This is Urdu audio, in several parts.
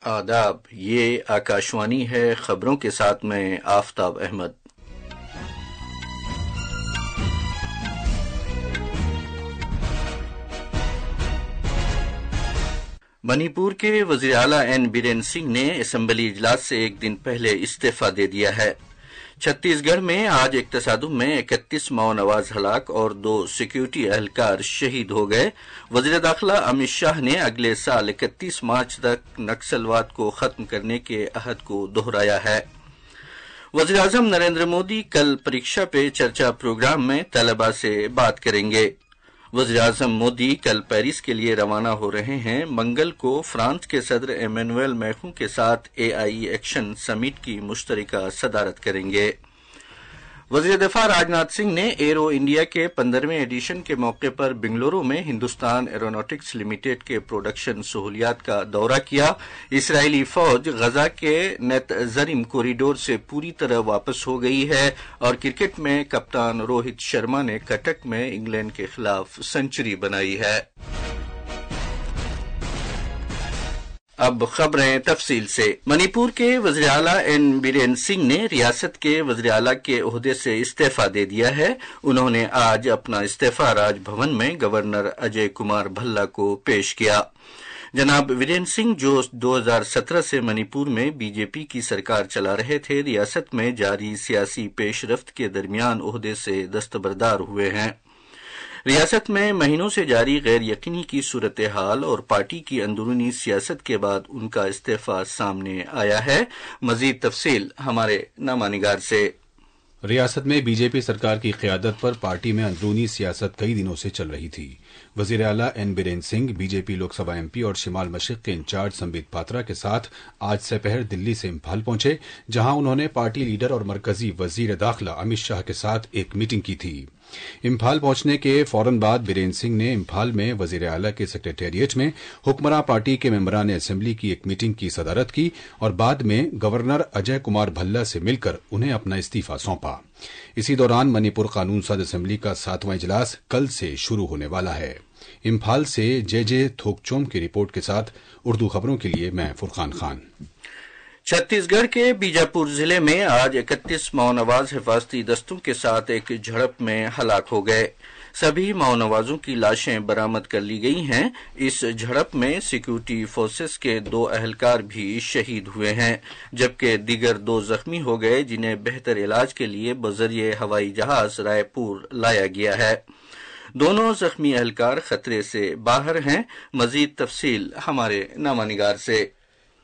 آداب، یہ آکاشوانی ہے، خبروں کے ساتھ میں آفتاب احمد۔ منی پور کے وزیر اعلیٰ این برین سنگھ نے اسمبلی اجلاس سے ایک دن پہلے استعفی دے دیا ہے۔ چھتیس گڑھ میں آج ایک تصادم میں 31 ماؤ نواز ہلاک اور 2 سیکیورٹی اہلکار شہید ہو گئے۔ وزیر داخلہ امت شاہ نے اگلے سال 31 مارچ تک نکسلواد کو ختم کرنے کے عہد کو دہرایا ہے۔ وزیر اعظم نریندر مودی کل پریکشا پہ چرچا پروگرام میں طلباء سے بات کریں گے۔ وزیر اعظم مودی کل پیرس کے لیے روانہ ہو رہے ہیں۔ منگل کو فرانس کے صدر ایمینوئل میخوں کے ساتھ AI ایکشن سمٹ کی مشترکہ صدارت کریں گے۔ وزیر دفاع راجناتھ سنگھ نے ایرو انڈیا کے 15ویں ایڈیشن کے موقع پر بنگلورو میں ہندوستان ایروناٹکس لمیٹڈ کے پروڈکشن سہولیات کا دورہ کیا۔ اسرائیلی فوج غزہ کے نیت زریم کوریڈور سے پوری طرح واپس ہو گئی ہے اور کرکٹ میں کپتان روہت شرما نے کٹک میں انگلینڈ کے خلاف سنچری بنائی ہے۔ اب خبریں تفصیل سے۔ منی پور کے وزیر اعلیٰ این برین سنگھ نے ریاست کے وزیر اعلیٰ کے عہدے سے استعفی دے دیا ہے۔ انہوں نے آج اپنا استعفی راج بھون میں گورنر اجے کمار بھلا کو پیش کیا۔ جناب برین سنگھ جو 2017 سے منی پور میں BJP کی سرکار چلا رہے تھے، ریاست میں جاری سیاسی پیش رفت کے درمیان عہدے سے دستبردار ہوئے ہیں۔ ریاست میں مہینوں سے جاری غیر یقینی کی صورتحال اور پارٹی کی اندرونی سیاست کے بعد ان کا استعفی سامنے آیا ہے۔ مزید تفصیل ہمارے نامہ نگار سے۔ ریاست میں BJP سرکار کی قیادت پر پارٹی میں اندرونی سیاست کئی دنوں سے چل رہی تھی۔ وزیر اعلیٰ N brain Singh BJP Lok Sabha MP اور شمال مشرق کے انچارج سمبت پاترا کے ساتھ آج سپہر دلی سے امپھال پہنچے، جہاں انہوں نے پارٹی لیڈر اور مرکزی وزیر داخلہ امت شاہ کے ساتھ ایک میٹنگ کی تھی۔ امپھال پہنچنے کے فوراً بعد برین سنگھ نے امپھال میں وزیر اعلیٰ کے سیکریٹریٹ میں حکمراں پارٹی کے ممبران اسمبلی کی ایک میٹنگ کی صدارت کی اور بعد میں گورنر اجے کمار بھلا سے مل کر انہیں اپنا استعفی سونپا۔ اسی دوران منی پور قانون ساز اسمبلی کا 7واں اجلاس کل سے شروع ہونے والا ہے۔ امپھال سے جے تھوکچوم کی رپورٹ کے ساتھ اردو خبروں کے لیے میں فرقان خان۔ چھتیس گڑھ کے بیجاپور ضلع میں آج 31 ماؤ نواز حفاظتی دستوں کے ساتھ ایک جھڑپ میں ہلاک ہو گئے۔ سبھی ماؤ نوازوں کی لاشیں برآمد کر لی گئی ہیں۔ اس جھڑپ میں سیکیورٹی فورسز کے 2 اہلکار بھی شہید ہوئے ہیں، جبکہ دیگر 2 زخمی ہو گئے، جنہیں بہتر علاج کے لیے بذریعہ ہوائی جہاز رائے پور لایا گیا ہے۔ دونوں زخمی اہلکار خطرے سے باہر ہیں۔ مزید تفصیل ہمارے نامہ نگار سے۔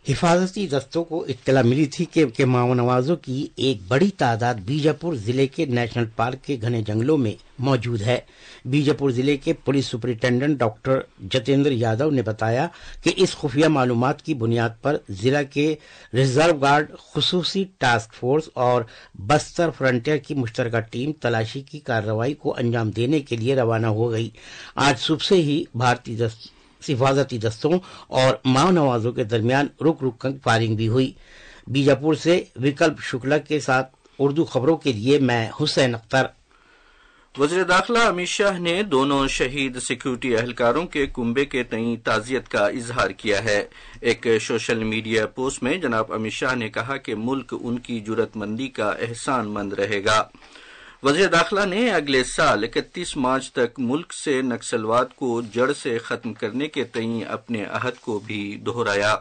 حفاظتی دستوں کو اطلاع ملی تھی کہ ماؤ نوازوں کی ایک بڑی تعداد بیجاپور ضلع کے نیشنل پارک کے گھنے جنگلوں میں موجود ہے۔ بیجاپور ضلع کے police superintendent doctor Jitendra Yadav نے بتایا کہ اس خفیہ معلومات کی بنیاد پر ضلع کے ریزرو گارڈ، خصوصی ٹاسک فورس اور بستر فرنٹیئر کی مشترکہ ٹیم تلاشی کی کارروائی کو انجام دینے کے لیے روانہ ہو گئی۔ آج صبح سے ہی بھارتی حفاظتی دستوں اور ماؤ نوازوں کے درمیان رک کر فائرنگ بھی ہوئی۔ بیجاپور سے وکلپ شکلا کے ساتھ اردو خبروں کے لیے میں حسین اختر۔ وزیر داخلہ امت شاہ نے دونوں شہید سیکیورٹی اہلکاروں کے کنبے کے تئیں تعزیت کا اظہار کیا ہے۔ ایک سوشل میڈیا پوسٹ میں جناب امت شاہ نے کہا کہ ملک ان کی جرات مندی کا احسان مند رہے گا۔ وزیر داخلہ نے اگلے سال 31 مارچ تک ملک سے نکسلواد کو جڑ سے ختم کرنے کے تئیں اپنے عہد کو بھی دہرایا۔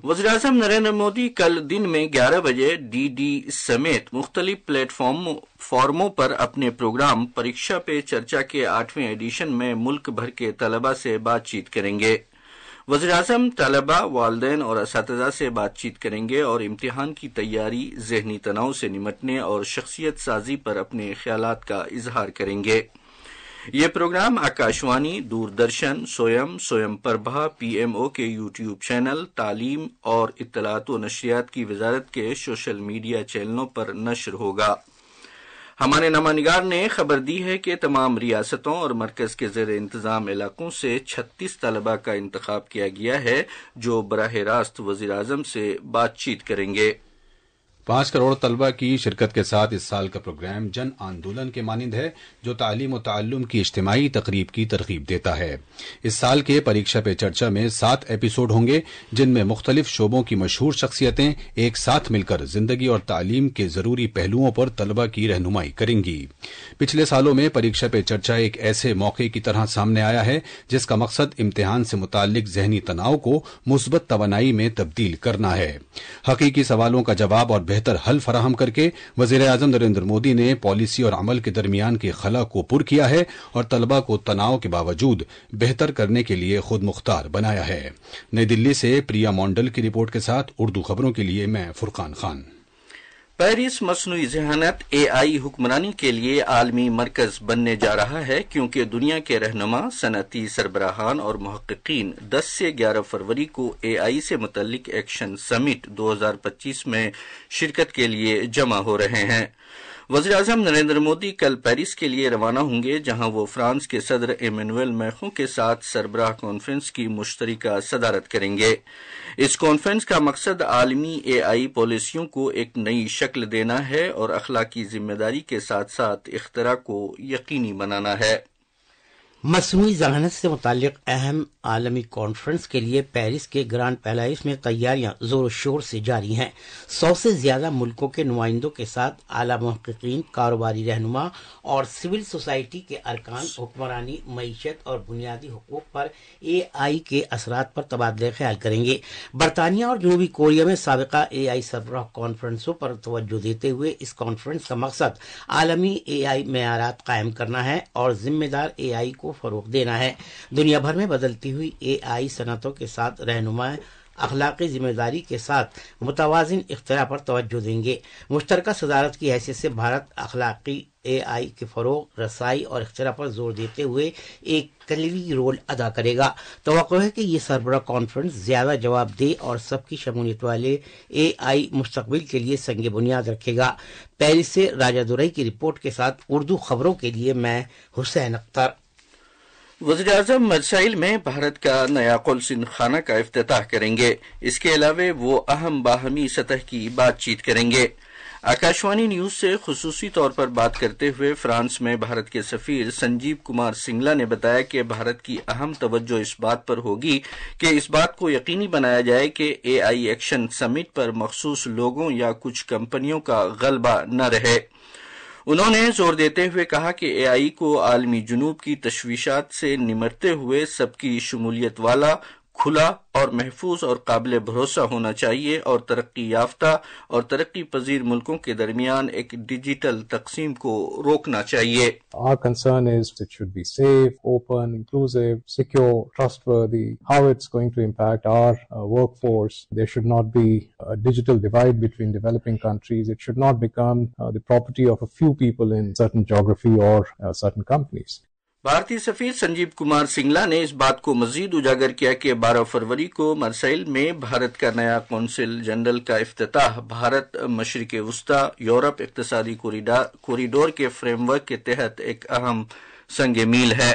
وزیر اعظم نریندر مودی کل دن میں 11 بجے DD سمیت مختلف پلیٹ فارموں پر اپنے پروگرام پریکشا پہ چرچا کے 8ویں ایڈیشن میں ملک بھر کے طلباء سے بات چیت کریں گے۔ وزیر اعظم طلباء، والدین اور اساتذہ سے بات چیت کریں گے اور امتحان کی تیاری، ذہنی تناؤ سے نمٹنے اور شخصیت سازی پر اپنے خیالات کا اظہار کریں گے۔ یہ پروگرام آکاشوانی، دوردرشن، سویم پربھا، PMO کے YouTube چینل، تعلیم اور اطلاعات و نشریات کی وزارت کے سوشل میڈیا چینلوں پر نشر ہوگا۔ ہمارے نامہ نگار نے خبر دی ہے کہ تمام ریاستوں اور مرکز کے زیر انتظام علاقوں سے 36 طلباء کا انتخاب کیا گیا ہے جو براہ راست وزیر اعظم سے بات چیت کریں گے۔ 5 کروڑ طلبہ کی شرکت کے ساتھ اس سال کا پروگرام جن آندولن کے مانند ہے جو تعلیم و تعلم کی اجتماعی تقریب کی ترغیب دیتا ہے۔ اس سال کے پریکشا پہ چرچا میں 7 ایپیسوڈ ہوں گے جن میں مختلف شعبوں کی مشہور شخصیتیں ایک ساتھ مل کر زندگی اور تعلیم کے ضروری پہلوؤں پر طلبہ کی رہنمائی کریں گی۔ پچھلے سالوں میں پریکشا پہ چرچا ایک ایسے موقع کی طرح سامنے آیا ہے جس کا مقصد امتحان سے متعلق ذہنی تناؤ کو مثبت توانائی میں تبدیل کرنا ہے۔ حقیقی سوالوں کا جواب اور بہتر حل فراہم کر کے وزیر اعظم نریندر مودی نے پالیسی اور عمل کے درمیان کے خلا کو پر کیا ہے اور طلبہ کو تناؤ کے باوجود بہتر کرنے کے لیے خود مختار بنایا ہے۔ نئی دلی سے پریا مونڈل کی رپورٹ کے ساتھ اردو خبروں کے لیے میں فرقان خان۔ پیرس مصنوعی ذہانت AI حکمرانی کے لیے عالمی مرکز بننے جا رہا ہے کیونکہ دنیا کے رہنما، صنعتی سربراہان اور محققین 10 سے 11 فروری کو AI سے متعلق ایکشن سمٹ 2025 میں شرکت کے لیے جمع ہو رہے ہیں۔ وزیر اعظم نریندر مودی کل پیرس کے لیے روانہ ہوں گے جہاں وہ فرانس کے صدر ایمینوئل میخوں کے ساتھ سربراہ کانفرنس کی مشترکہ صدارت کریں گے۔ اس کانفرنس کا مقصد عالمی AI پالیسیوں کو ایک نئی شکل دینا ہے اور اخلاقی ذمہ داری کے ساتھ ساتھ اختراع کو یقینی بنانا ہے۔ مصنوعی ذہانت سے متعلق اہم عالمی کانفرنس کے لیے پیرس کے گرانڈ پیلائس میں تیاریاں زور و شور سے جاری ہیں۔ 100 سے زیادہ ملکوں کے نمائندوں کے ساتھ اعلیٰ محققین، کاروباری رہنما اور سول سوسائٹی کے ارکان حکمرانی، معیشت اور بنیادی حقوق پر AI کے اثرات پر تبادلہ خیال کریں گے۔ برطانیہ اور جنوبی کوریا میں سابقہ AI سربراہ کانفرنسوں پر توجہ دیتے ہوئے اس کانفرنس کا مقصد عالمی AI معیارات قائم کرنا ہے اور ذمہ دار AI کو فروغ دینا ہے۔ دنیا بھر میں بدلتی ہوئی AI صنعتوں کے ساتھ رہنما اخلاقی ذمہ داری کے ساتھ متوازن اختراع پر توجہ دیں گے۔ مشترکہ صدارت کی حیثیت سے بھارت اخلاقی AI کے فروغ، رسائی اور اختراع پر زور دیتے ہوئے ایک کلیدی رول ادا کرے گا۔ توقع ہے کہ یہ سربراہ کانفرنس زیادہ جواب دہ اور سب کی شمولیت والے AI مستقبل کے لیے سنگ بنیاد رکھے گا۔ پیرس سے راجہ دورئی کی رپورٹ کے ساتھ اردو خبروں کے لیے میں حسین اختر۔ وزیر اعظم مرسائل میں بھارت کا نیا قونصل خانہ کا افتتاح کریں گے۔ اس کے علاوہ وہ اہم باہمی سطح کی بات چیت کریں گے۔ آکاشوانی نیوز سے خصوصی طور پر بات کرتے ہوئے فرانس میں بھارت کے سفیر سنجیو کمار سنگلا نے بتایا کہ بھارت کی اہم توجہ اس بات پر ہوگی کہ اس بات کو یقینی بنایا جائے کہ AI ایکشن سمٹ پر مخصوص لوگوں یا کچھ کمپنیوں کا غلبہ نہ رہے۔ انہوں نے زور دیتے ہوئے کہا کہ AI کو عالمی جنوب کی تشویشات سے نمٹتے ہوئے سب کی شمولیت والا، کھلا اور محفوظ اور قابل بھروسہ ہونا چاہیے اور ترقی یافتہ اور ترقی پذیر ملکوں کے درمیان ایک ڈیجیٹل تقسیم کو روکنا چاہیے۔ Our concern is it should be safe, open, inclusive, secure, trustworthy. How it's going to impact our workforce. There should not be a digital divide between developing countries. It should not become the property of a few people in certain geography or certain companies. بھارتی سفیر سنجیو کمار سنگلا نے اس بات کو مزید اجاگر کیا کہ 12 فروری کو مرسائل میں بھارت کا نیا قونصل جنرل کا افتتاح بھارت مشرق وسطی یورپ اقتصادی کوریڈور کے فریم ورک کے تحت ایک اہم سنگ میل ہے۔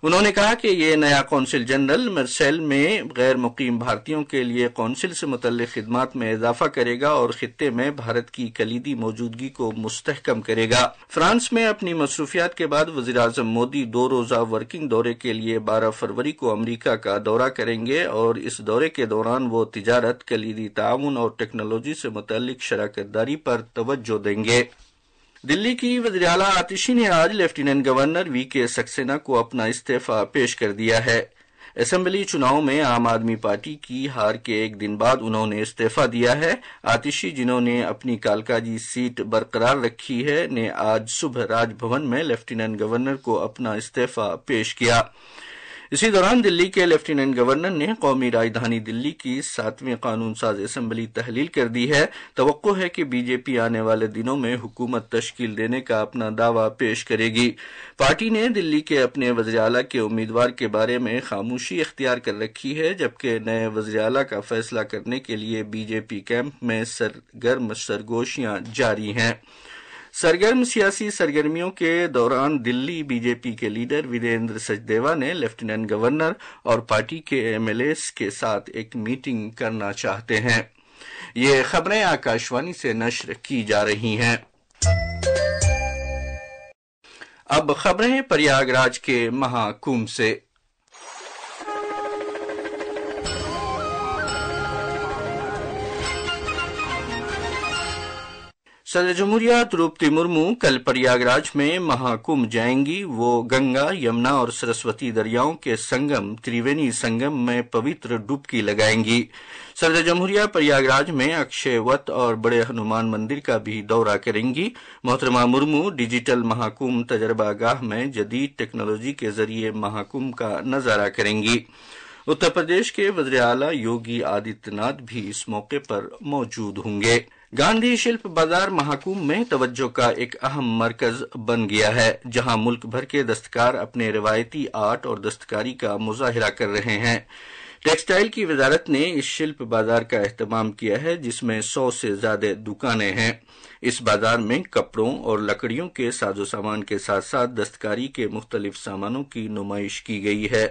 انہوں نے کہا کہ یہ نیا قونصل جنرل مرسائل میں غیر مقیم بھارتیوں کے لیے قونصل سے متعلق خدمات میں اضافہ کرے گا اور خطے میں بھارت کی کلیدی موجودگی کو مستحکم کرے گا۔ فرانس میں اپنی مصروفیات کے بعد وزیر اعظم مودی 2 روزہ ورکنگ دورے کے لیے 12 فروری کو امریکہ کا دورہ کریں گے اور اس دورے کے دوران وہ تجارت، کلیدی تعاون اور ٹیکنالوجی سے متعلق شراکت داری پر توجہ دیں گے۔ دلی کی وزیر اعلیٰ آتشی نے آج لیفٹیننٹ گورنر VK سکسینہ کو اپنا استعفی پیش کر دیا ہے۔ اسمبلی چناؤں میں عام آدمی پارٹی کی ہار کے ایک دن بعد انہوں نے استعفی دیا ہے۔ آتشی، جنہوں نے اپنی کالکاجی سیٹ برقرار رکھی ہے، نے آج صبح راج بھون میں لیفٹیننٹ گورنر کو اپنا استعفی پیش کیا۔ اسی دوران دلی کے لیفٹیننٹ گورنر نے قومی راجدھانی دلی کی 7ویں قانون ساز اسمبلی تحلیل کر دی ہے۔ توقع ہے کہ BJP آنے والے دنوں میں حکومت تشکیل دینے کا اپنا دعویٰ پیش کرے گی۔ پارٹی نے دلی کے اپنے وزیر اعلیٰ کے امیدوار کے بارے میں خاموشی اختیار کر رکھی ہے، جبکہ نئے وزیر اعلیٰ کا فیصلہ کرنے کے لیے BJP کیمپ میں سرگرم سرگوشیاں جاری ہیں۔ سرگرم سیاسی سرگرمیوں کے دوران دلی BJP کے لیڈر وریندر سچدیوا نے لیفٹیننٹ گورنر اور پارٹی کے MLAs کے ساتھ ایک میٹنگ کرنا چاہتے ہیں۔ یہ خبریں آکاشوانی سے نشر کی جا رہی ہیں۔ اب خبریں پریاگ راج کے مہا کمبھ سے۔ صدر جمہوریہ دروپدی مرمو کل پریاگ راج میں مہا کمبھ جائیں گی۔ وہ گنگا، یمنا اور سرسوتی دریاؤں کے سنگم تریوینی سنگم میں پوتر ڈبکی لگائیں گی۔ صدر جمہوریہ پریاگ راج میں اکشے وت اور بڑے ہنومان مندر کا بھی دورہ کریں گی۔ محترمہ مرمو ڈیجیٹل مہا کمبھ تجربہ گاہ میں جدید ٹیکنالوجی کے ذریعے مہا کمبھ کا نظارہ کریں گی۔ اتر پردیش کے وزیر اعلیٰ یوگی آدتیہ ناتھ بھی اس موقع پر موجود ہوں گے۔ گاندھی شلپ بازار مہا کمبھ میں توجہ کا ایک اہم مرکز بن گیا ہے، جہاں ملک بھر کے دستکار اپنے روایتی آرٹ اور دستکاری کا مظاہرہ کر رہے ہیں۔ ٹیکسٹائل کی وزارت نے اس شلپ بازار کا اہتمام کیا ہے، جس میں 100 سے زیادہ دکانیں ہیں۔ اس بازار میں کپڑوں اور لکڑیوں کے ساز و سامان کے ساتھ ساتھ دستکاری کے مختلف سامانوں کی نمائش کی گئی ہے۔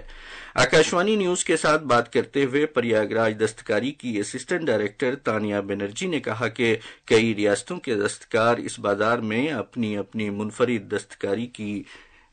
آکاشوانی نیوز کے ساتھ بات کرتے ہوئے پریاگ راج دستکاری کی اسسٹنٹ ڈائریکٹر تانیہ بنرجی نے کہا کہ کئی ریاستوں کے دستکار اس بازار میں اپنی اپنی منفرد دستکاری کی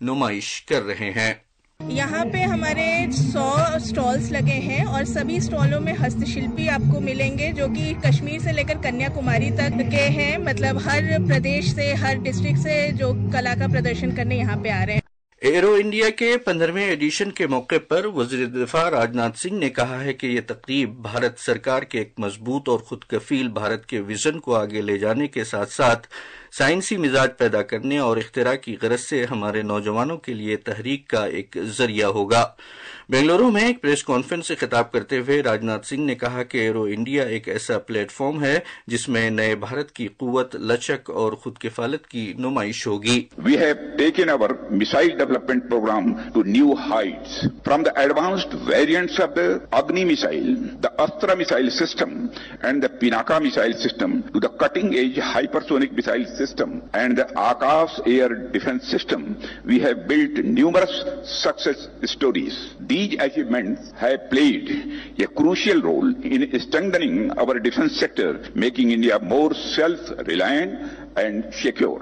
نمائش کر رہے ہیں۔ یہاں پہ ہمارے 100 اسٹالز لگے ہیں اور سبھی اسٹالوں میں ہست شلپی آپ کو ملیں گے، جو کہ کشمیر سے لے کر کنیا کماری تک کے ہیں، مطلب ہر پردیش سے، ہر ڈسٹرکٹ سے جو کلا کا پردرشن کرنے یہاں پہ آ رہے ہیں۔ ایرو انڈیا کے 15ویں ایڈیشن کے موقع پر وزیر دفاع راجناتھ سنگھ نے کہا ہے کہ یہ تقریب بھارت سرکار کے ایک مضبوط اور خود کفیل بھارت کے ویژن کو آگے لے جانے کے ساتھ ساتھ سائنسی مزاج پیدا کرنے اور اختراع کی غرض سے ہمارے نوجوانوں کے لیے تحریک کا ایک ذریعہ ہوگا۔ بنگلورو میں ایک پریس کانفرنس سے خطاب کرتے ہوئے راجناتھ سنگھ نے کہا کہ ایرو انڈیا ایک ایسا پلیٹ فارم ہے جس میں نئے بھارت کی قوت، لچک اور خود کفالت کی نمائش ہوگی۔ We have taken our missile development program to new heights. From the advanced variants of the Agni missile, the Astra missile system and the Pinaka missile system to the cutting-edge hypersonic missile system and the Akash air defense system, we have built numerous success stories. These achievements have played a crucial role in strengthening our defense sector, making India more self-reliant and secure.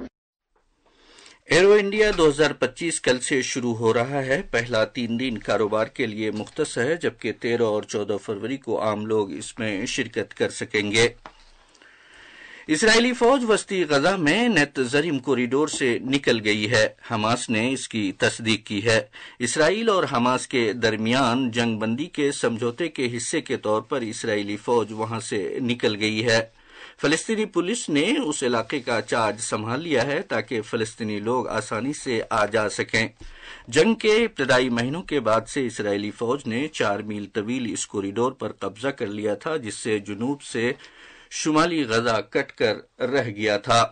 Arrow India 2025 کل سے شروع ہو رہا ہے۔ پہلا 3 دن کاروبار کے لیے مختص ہے، جبکہ 13 اور 14 فروری کو عام لوگ اس میں شرکت کر سکیں گے۔ اسرائیلی فوج وسطی غزہ میں نیت زریم کوریڈور سے نکل گئی ہے۔ حماس نے اس کی تصدیق کی ہے۔ اسرائیل اور حماس کے درمیان جنگ بندی کے سمجھوتے کے حصے کے طور پر اسرائیلی فوج وہاں سے نکل گئی ہے۔ فلسطینی پولیس نے اس علاقے کا چارج سنبھال لیا ہے تاکہ فلسطینی لوگ آسانی سے آ جا سکیں۔ جنگ کے ابتدائی مہینوں کے بعد سے اسرائیلی فوج نے 4 میل طویل اس کوریڈور پر قبضہ کر لیا تھا، جس سے جنوب سے شمالی غزہ کٹ کر رہ گیا تھا۔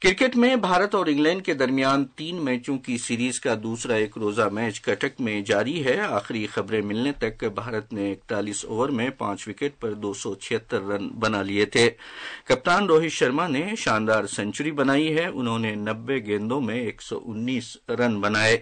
کرکٹ میں بھارت اور انگلینڈ کے درمیان 3 میچوں کی سیریز کا دوسرا ایک روزہ میچ کٹک میں جاری ہے۔ آخری خبریں ملنے تک بھارت نے 41 اوور میں 5 وکٹ پر 276 رن بنا لیے تھے۔ کپتان روہت شرما نے شاندار سنچری بنائی ہے، انہوں نے 90 گیندوں میں 119 رن بنائے۔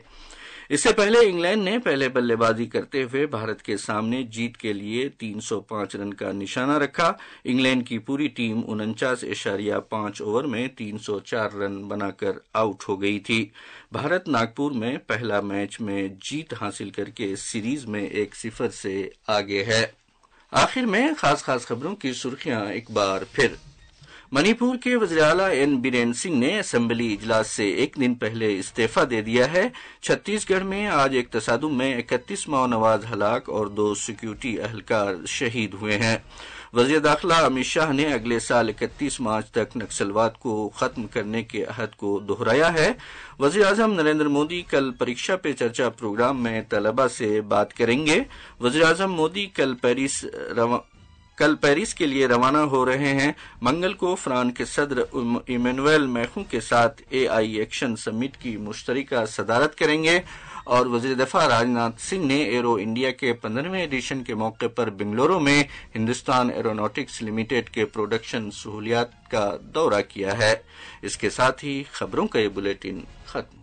اس سے پہلے انگلینڈ نے پہلے بلے بازی کرتے ہوئے بھارت کے سامنے جیت کے لیے 305 رن کا نشانہ رکھا۔ انگلینڈ کی پوری ٹیم 49.5 اوور میں 304 رن بنا کر آؤٹ ہو گئی تھی۔ بھارت ناگپور میں پہلا میچ میں جیت حاصل کر کے سیریز میں 1-0 سے آگے ہے۔ آخر میں خاص خبروں کی سرخیاں ایک بار پھر۔ منی پور کے وزیر اعلیٰ این برین سنگھ نے اسمبلی اجلاس سے 1 دن پہلے استعفی دے دیا ہے۔ چھتیس گڑھ میں آج ایک تصادم میں 31 ماؤ نواز ہلاک اور 2 سیکیورٹی اہلکار شہید ہوئے ہیں۔ وزیر داخلہ امت شاہ نے اگلے سال 31 مارچ تک نکسلواد کو ختم کرنے کے عہد کو دہرایا ہے۔ وزیر اعظم نریندر مودی کل پریکشا پہ چرچا پروگرام میں طلباء سے بات کریں گے۔ وزیر اعظم مودی کل پیرس کے لیے روانہ ہو رہے ہیں۔ منگل کو فرانس کے صدر ایمینوئل میخوں کے ساتھ AI ایکشن سمٹ کی مشترکہ صدارت کریں گے، اور وزیر دفاع راجناتھ سنگھ نے ایرو انڈیا کے 15ویں ایڈیشن کے موقع پر بنگلورو میں ہندوستان ایروناٹکس لمیٹڈ کے پروڈکشن سہولیات کا دورہ کیا ہے۔ اس کے ساتھ ہی خبروں کا یہ بلیٹن ختم۔